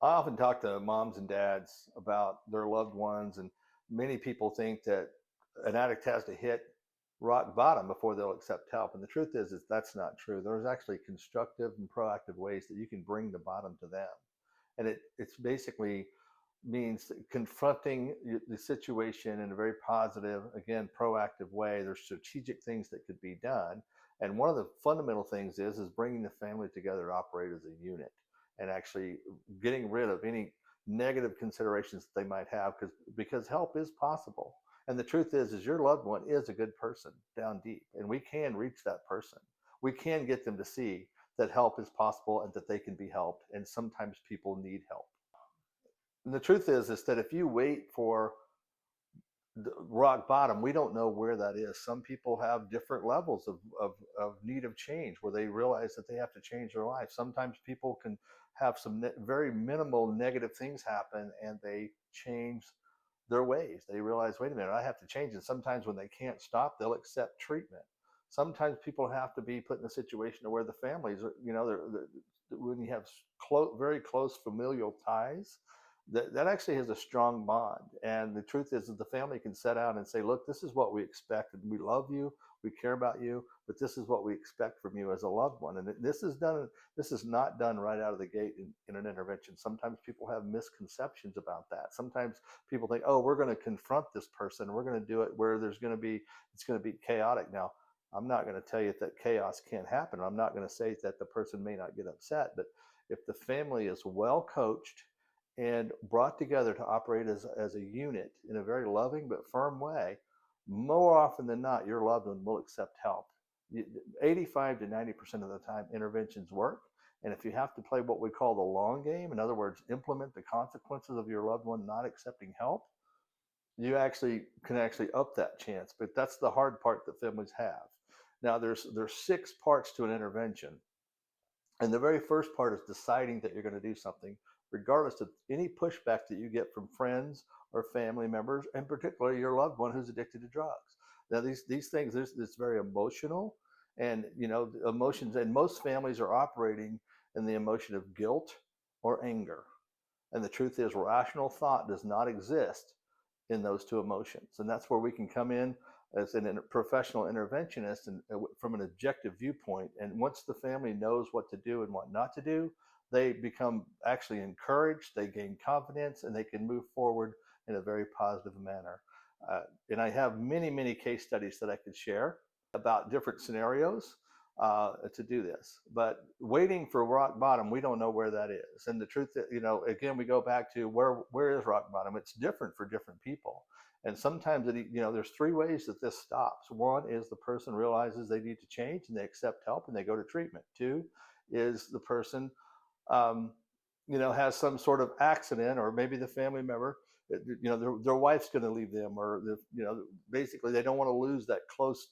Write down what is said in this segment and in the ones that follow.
I often talk to moms and dads about their loved ones, and many people think that an addict has to hit rock bottom before they'll accept help. And the truth is that's not true. There's actually constructive and proactive ways that you can bring the bottom to them. And it's basically means confronting the situation in a very positive, again, proactive way. There's strategic things that could be done. And one of the fundamental things is bringing the family together to operate as a unit and actually getting rid of any negative considerations that they might have because help is possible. And the truth is your loved one is a good person down deep, and we can reach that person. We can get them to see that help is possible and that they can be helped. And sometimes people need help. And the truth is that if you wait for the rock bottom, we don't know where that is. Some people have different levels of need of change where they realize that they have to change their life. Sometimes people can have some very minimal negative things happen and they change their ways. They realize, wait a minute, I have to change. And sometimes when they can't stop, they'll accept treatment. Sometimes people have to be put in a situation where the families are, when you have very close familial ties, that actually has a strong bond. And the truth is that the family can set out and say, look, this is what we expect. And we love you. We care about you, but this is what we expect from you as a loved one. And this is not done right out of the gate in an intervention. Sometimes people have misconceptions about that. Sometimes people think, oh, we're going to confront this person. We're going to do it where it's going to be chaotic. Now, I'm not going to tell you that chaos can't happen. I'm not going to say that the person may not get upset, but if the family is well coached and brought together to operate as a unit in a very loving but firm way, more often than not, your loved one will accept help. 85 to 90% of the time, interventions work. And if you have to play what we call the long game, in other words, implement the consequences of your loved one not accepting help, you can actually up that chance. But that's the hard part that families have. Now, there's 6 parts to an intervention. And the very first part is deciding that you're going to do something, regardless of any pushback that you get from friends or family members, and particularly your loved one who's addicted to drugs. Now, these things, it's very emotional, and emotions, and most families are operating in the emotion of guilt or anger. And the truth is, rational thought does not exist in those two emotions. And that's where we can come in as a professional interventionist and from an objective viewpoint. And once the family knows what to do and what not to do, they become actually encouraged, they gain confidence, and they can move forward in a very positive manner. And I have many, many case studies that I could share about different scenarios to do this. But waiting for rock bottom, we don't know where that is. And the truth that, again, we go back to where is rock bottom? It's different for different people. And sometimes, there's 3 ways that this stops. One is the person realizes they need to change and they accept help and they go to treatment. 2 is the person, has some sort of accident, or maybe the family member, their wife's going to leave them, or basically they don't want to lose that close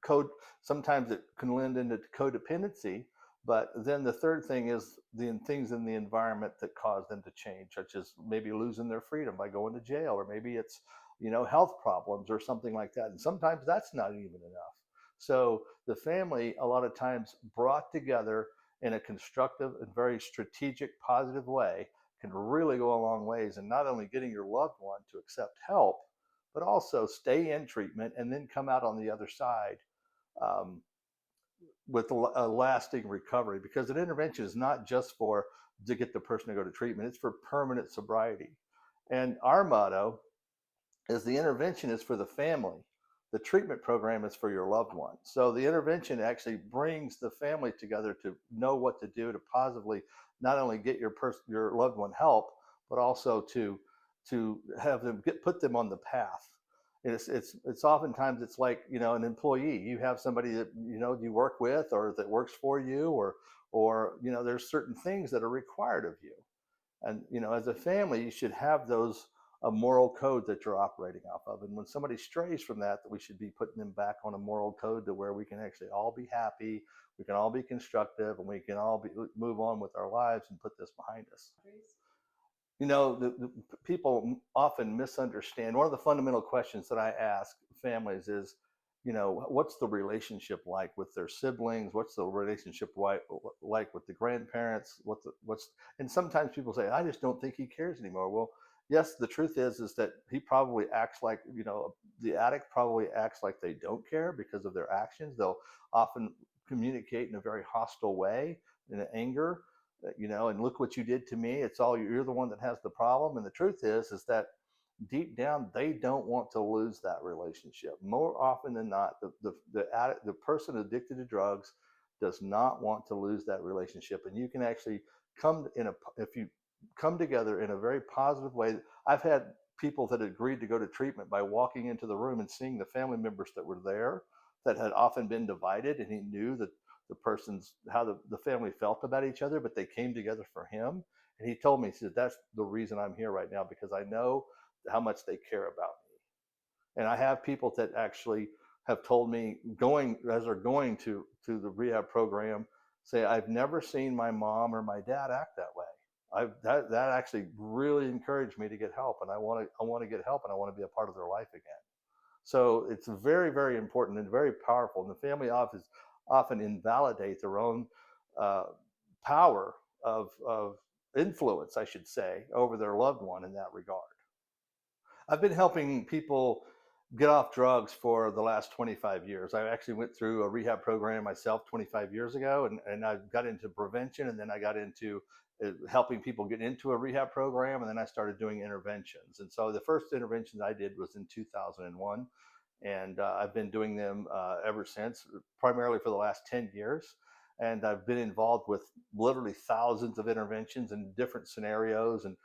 code. Sometimes it can lend into codependency. But then the third thing is the things in the environment that cause them to change, such as maybe losing their freedom by going to jail, or maybe it's health problems or something like that. And sometimes that's not even enough. So the family, a lot of times brought together in a constructive and very strategic, positive way, can really go a long ways in not only getting your loved one to accept help, but also stay in treatment and then come out on the other side um, with a lasting recovery. Because an intervention is not just to get the person to go to treatment, it's for permanent sobriety. And our motto is the intervention is for the family. The treatment program is for your loved one. So the intervention actually brings the family together to know what to do to positively not only get your loved one help, but also to have them put them on the path. And it's oftentimes it's like an employee. You have somebody that you work with or that works for you, or there's certain things that are required of you. And as a family, you should have those a moral code that you're operating off of. And when somebody strays from that we should be putting them back on a moral code to where we can actually all be happy, we can all be constructive, and we can all move on with our lives and put this behind us. The people often misunderstand. One of the fundamental questions that I ask families is, what's the relationship like with their siblings? What's the relationship like with the grandparents? And sometimes people say, I just don't think he cares anymore. Well, yes, the truth is that he probably acts like, the addict probably acts like they don't care because of their actions. They'll often communicate in a very hostile way, in anger, and look what you did to me. It's all you're the one that has the problem. And the truth is that deep down they don't want to lose that relationship. More often than not, the person addicted to drugs does not want to lose that relationship. And you can actually if you come together in a very positive way. I've had people that agreed to go to treatment by walking into the room and seeing the family members that were there that had often been divided, and he knew that the person's how the family felt about each other, but they came together for him. And he told me, he said, that's the reason I'm here right now, because I know how much they care about me. And I have people that actually have told me, going as they're going to the rehab program, say, I've never seen my mom or my dad act that way. That actually really encouraged me to get help, and I want to get help, and I want to be a part of their life again. So it's very, very important and very powerful. And the family often invalidate their own uh, power of influence, I should say, over their loved one in that regard. I've been helping people get off drugs for the last 25 years. I actually went through a rehab program myself 25 years ago, and I got into prevention, and then I got into helping people get into a rehab program, and then I started doing interventions. And so the first intervention I did was in 2001, and I've been doing them ever since, primarily for the last 10 years. And I've been involved with literally thousands of interventions in different scenarios, and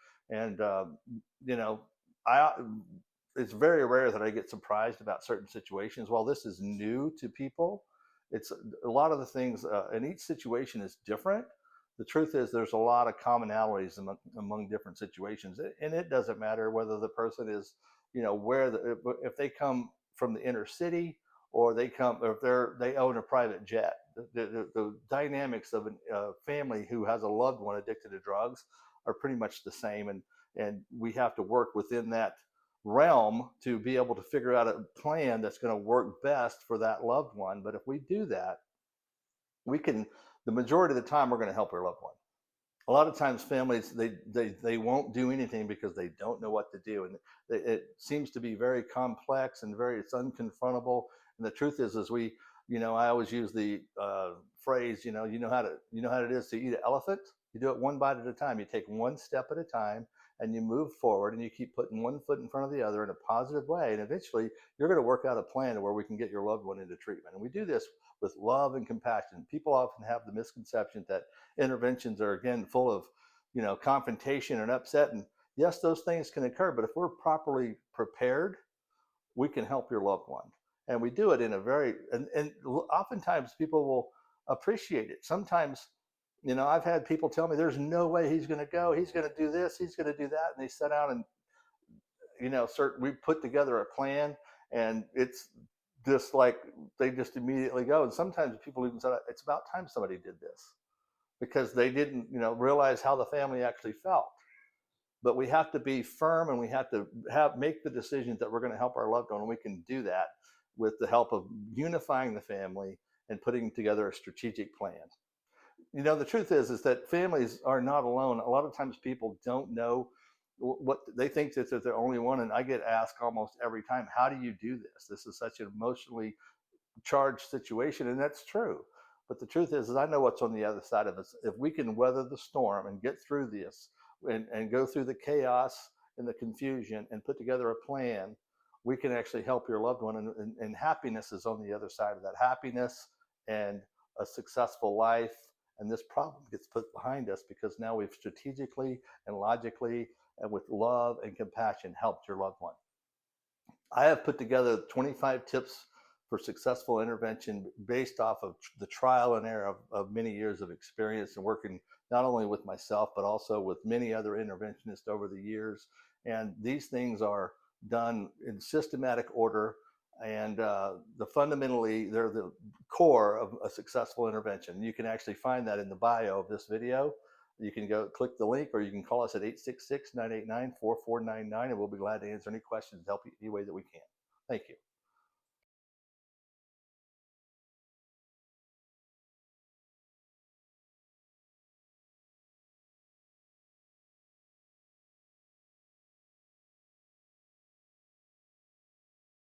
you know, I it's very rare that I get surprised about certain situations. While this is new to people, it's a lot of the things, and each situation is different. The truth is, there's a lot of commonalities among different situations, and it doesn't matter whether the person is, where if they come from the inner city, or if they own a private jet. The dynamics of a family who has a loved one addicted to drugs are pretty much the same, and we have to work within that realm to be able to figure out a plan that's going to work best for that loved one. But if we do that, we can, the majority of the time, we're going to help our loved one. A lot of times families, they won't do anything because they don't know what to do, and it seems to be very complex and it's unconfrontable. And the truth is we, I always use the phrase, you know how it is to eat an elephant. You do it one bite at a time. You take one step at a time, and you move forward, and you keep putting one foot in front of the other in a positive way, and eventually you're going to work out a plan where we can get your loved one into treatment. And we do this with love and compassion. People often have the misconception that interventions are, again, full of, confrontation and upset. And yes, those things can occur, but if we're properly prepared, we can help your loved one. And we do it in a very, and oftentimes people will appreciate it. Sometimes, I've had people tell me, there's no way he's going to go. He's going to do this. He's going to do that. And they sit down and, we put together a plan, and it's just like they just immediately go. And sometimes people even say, it's about time somebody did this, because they didn't, realize how the family actually felt. But we have to be firm, and we have to make the decisions that we're going to help our loved one, and we can do that with the help of unifying the family and putting together a strategic plan. The truth is that families are not alone. A lot of times people don't know what they think, that they're the only one. And I get asked almost every time, how do you do this? This is such an emotionally charged situation, and that's true. But the truth is I know what's on the other side of us. If we can weather the storm and get through this, and go through the chaos and the confusion and put together a plan, we can actually help your loved one. And happiness is on the other side of that. Happiness and a successful life. And this problem gets put behind us because now we've strategically and logically and with love and compassion helped your loved one. I have put together 25 tips for successful intervention based off of the trial and error of many years of experience and working not only with myself, but also with many other interventionists over the years. And these things are done in systematic order, and fundamentally, they're the core of a successful intervention. You can actually find that in the bio of this video. You can go click the link, or you can call us at 866-989-4499, and we'll be glad to answer any questions and help you any way that we can. Thank you.